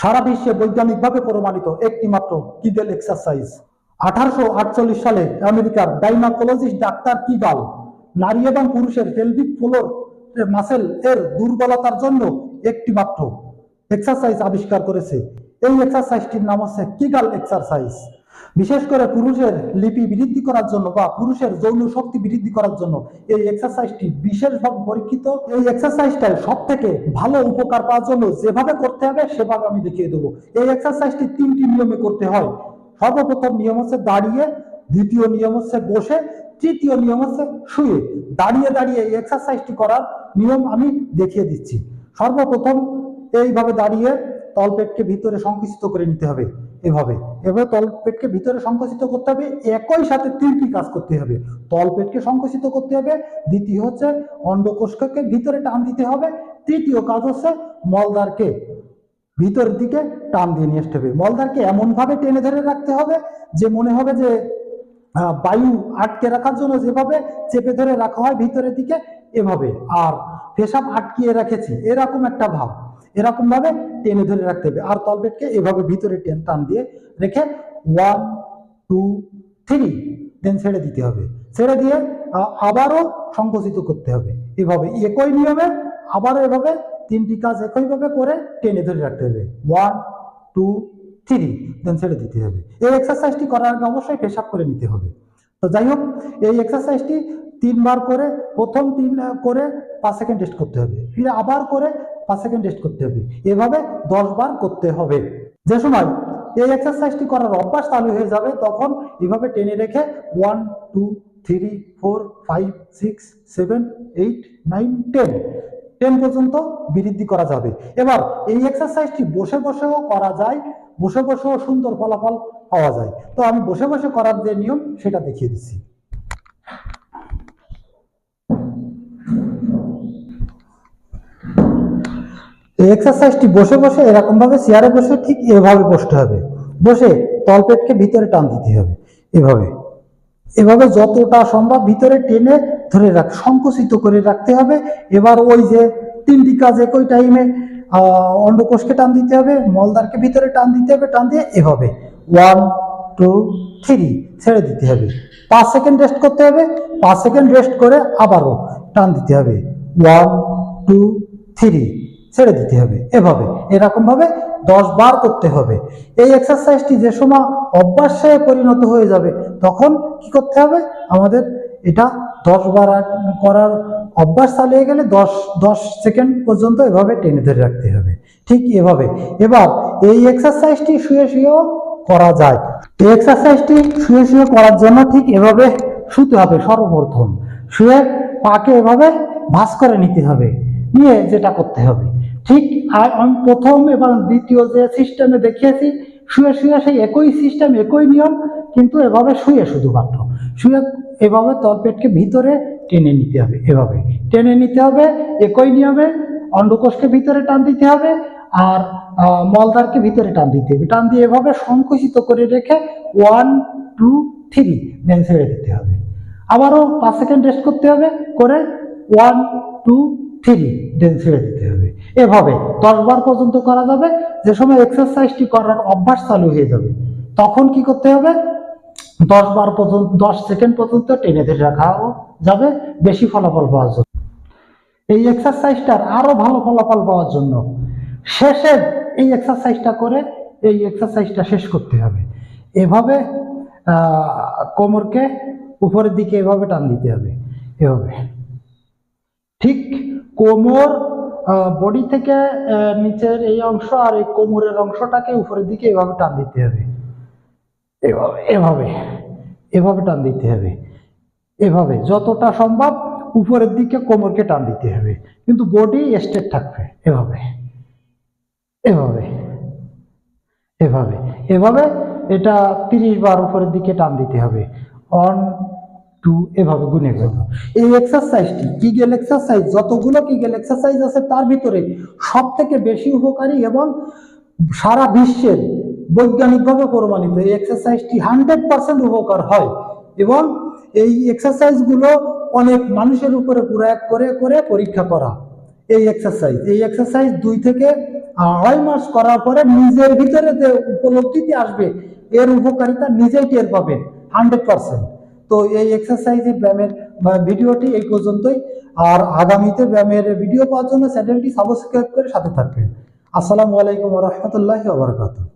সারা বিশ্বে বৈজ্ঞানিকভাবে প্রমাণিত একটি মাত্র কিগেল এক্সারসাইজ। 1848 সালে আমেরিকার গাইনোকোলজিস্ট ডাক্তার কিগাল নারী এবং পুরুষের পেলভিক ফ্লোর মাসেল এর দুর্বলতার জন্য একটি মাত্র এক্সারসাইজ আবিষ্কার করেছে। এই এক্সারসাইজটির নাম হচ্ছে কিগাল এক্সারসাইজ। বিশেষ করে পুরুষের লিপি বৃদ্ধি করার জন্য বা পুরুষের যৌন শক্তি বৃদ্ধি করার জন্য এই এক্সারসাইজটি বিশেষভাবে পরীক্ষিত। এই এক্সারসাইজটার সব থেকে ভালো উপকার পাওয়ার জন্য যেভাবে করতে হবে সেভাবে আমি দেখিয়ে দেবো। এই এক্সারসাইজটি 3টি নিয়মে করতে হয়। সর্বপ্রথম নিয়ম হচ্ছে দাঁড়িয়ে, দ্বিতীয় নিয়ম হচ্ছে বসে, তৃতীয় নিয়ম হচ্ছে শুয়ে। দাঁড়িয়ে দাঁড়িয়ে এই এক্সারসাইজটি করার নিয়ম আমি দেখিয়ে দিচ্ছি। সর্বপ্রথম এইভাবে দাঁড়িয়ে তলপেটকে ভিতরে সংকুচিত করে নিতে হবে। এভাবে তলপেটকে ভিতরে সংকুচিত করতে হবে। একই সাথে 3টি কাজ করতে হবে। তলপেটকে সংকুচিত করতে হবে, দ্বিতীয় হচ্ছে অন্ডকোষকে ভিতরে টান দিতে হবে, তৃতীয় কাজ হচ্ছে মলদ্বারকে ভিতরের দিকে টান দিয়ে নিয়ে আসতে হবে। মলদ্বারকে এমন ভাবে টেনে ধরে রাখতে হবে যে মনে হবে যে বায়ু আটকে রাখার জন্য যেভাবে চেপে ধরে রাখা হয় ভিতরের দিকে, এভাবে। আর পেশাব আটকিয়ে রেখেছি এরকম একটা ভাব, এরকম ভাবে টেনে ধরে রাখতে হবে। আর তলপেটকে এভাবে ভিতরে টান দিয়ে রেখে 1 2 3 দেন ছেড়ে দিতে হবে। ছেড়ে দিয়ে আবারও সংকুচিত করতে হবে। এভাবে একই নিয়মে আবারও এভাবে 3টি কাজ একইভাবে করে টেনে ধরে রাখতে হবে। 1 2 3 দেন ছেড়ে দিতে হবে। এই এক্সারসাইজটি করার আগে অবশ্যই পেশাব করে নিতে হবে। তো যাই হোক, এই এক্সারসাইজটি 3বার করে, প্রথম 3 করে 5 সেকেন্ড রেস্ট করতে হবে, ফিরে আবার করে 5 সেকেন্ড রেস্ট করতে হবে। এভাবে 10 বার করতে হবে। যে সময় এই এক্সারসাইজটি করার অভ্যাস চালু হয়ে যাবে তখন এভাবে টেনে রেখে 1 2 3 4 5 6 7 8 9 10 পর্যন্ত বৃদ্ধি করা যাবে। এবার এই এক্সারসাইজটি বসে বসেও করা যায়, বসে বসেও সুন্দর ফলাফল পাওয়া যায়। তো আমি বসে বসে করার যে নিয়ম সেটা দেখিয়ে দিচ্ছি। এই এক্সারসাইজটি বসে বসে এরকম ভাবে চেয়ারে বসে ঠিক এভাবে বসতে হবে। বসে তলপেটকে ভিতরে টান দিতে হবে। এভাবে এভাবে যতটা সম্ভব ভিতরে টেনে ধরে সংকুচিত করে রাখতে হবে। এবার ওই যে 3টি কাজ একই টাইমে অন্ডকোষকে টান দিতে হবে, মলদ্বারকে ভিতরে টান দিতে হবে, টান দিয়ে এভাবে 1 2 3 ছেড়ে দিতে হবে। 5 সেকেন্ড রেস্ট করতে হবে। 5 সেকেন্ড রেস্ট করে আবারও টান দিতে হবে। 1 2 3 ছেড়ে দিতে হবে। এভাবে এরকম ভাবে 10 বার করতে হবে। এই এক্সারসাইজটি যে সময় অভ্যাসে পরিণত হয়ে যাবে তখন কি করতে হবে, আমাদের এটা 10 বার করার অভ্যাস চালিয়ে গেলে 10 সেকেন্ড পর্যন্ত এভাবে টেনে ধরে রাখতে হবে। ঠিক এভাবে। এবার এই এক্সারসাইজটি শুয়ে শুয়েও করা যায়। এই এক্সারসাইজটি শুয়ে শুয়ে করার জন্য ঠিক এভাবে শুতে হবে। সর্বপ্রথম শুয়ে পাকে এভাবে ভাঁজ করে নিতে হবে। নিয়ে যেটা করতে হবে ঠিক আমি প্রথম এবং দ্বিতীয় যে সিস্টেমে দেখিয়েছি শুয়ে শুয়ে সেই একই সিস্টেম একই নিয়ম, কিন্তু এভাবে শুয়ে শুধুমাত্র শুয়ে এভাবে তলপেটকে ভিতরে টেনে নিতে হবে। এভাবে টেনে নিতে হবে একই নিয়মে। অন্ডকোষকে ভিতরে টান দিতে হবে আর মলদ্বারকে ভিতরে টান দিতে হবে। টান দিয়ে এভাবে সংকুচিত করে রেখে 1 2 3 দেন ছেড়ে দিতে হবে। আবারও 5 সেকেন্ড রেস্ট করতে হবে, করে 1 2 3 দেন ছেড়ে দিতে হবে। এভাবে 10 বার পর্যন্ত করা যাবে। যে সময় এক্সারসাইজটি করার অভ্যাস চালু হয়ে যাবে তখন কি করতে হবে, 10 বার পর্যন্ত 10 সেকেন্ড পর্যন্ত টেনে ধরে রাখা যাবে বেশি ফলাফল পাওয়ার জন্য। এই এক্সারসাইজটার আরো ভালো ফলাফল পাওয়ার জন্য শেষে এই এক্সারসাইজটা করে এই এক্সারসাইজটা শেষ করতে হবে। এভাবে কোমরকে উপরের দিকে এভাবে টান দিতে হবে। এভাবে ঠিক কোমর বডি থেকে নিচের এই অংশ আর এই কোমরের অংশটাকে উপরের দিকে এভাবে টান দিতে হবে। এভাবে এভাবে এভাবে টান দিতে হবে। এভাবে যতটা সম্ভব উপরের দিকে কোমরকে টান দিতে হবে, কিন্তু বডি স্ট্রেট থাকবে। এভাবে এভাবে এভাবে এভাবে এটা 30 বার উপরের দিকে টান দিতে হবে। 1 2 এভাবে গুনে গেল। এই এক্সারসাইজটি কিগেল এক্সারসাইজ, যতগুলো কিগেল এক্সারসাইজ আছে তার ভিতরে সব থেকে বেশি উপকারী এবং সারা বিশ্বের বৈজ্ঞানিকভাবে প্রমাণিত। এই এক্সারসাইজটি 100% উপকার হয় এবং এই এক্সারসাইজগুলো অনেক মানুষের উপরে প্রয়োগ করে করে পরীক্ষা করা। এই এক্সারসাইজ 2 থেকে 2.5 মাস করার পরে নিজের ভিতরে যে উপলব্ধিতে আসবে এর উপকারিতা নিজেই টের পাবেন 100%। তো এই এক্সারসাইজের ব্যায়ামের ভিডিওটি এই পর্যন্তই। আর আগামীতে ব্যায়ামের ভিডিও পাওয়ার জন্য চ্যানেলটি সাবস্ক্রাইব করে সাথে থাকবেন। আসসালামু আলাইকুম ওয়া রাহমাতুল্লাহি ওয়া বারাকাতুহু।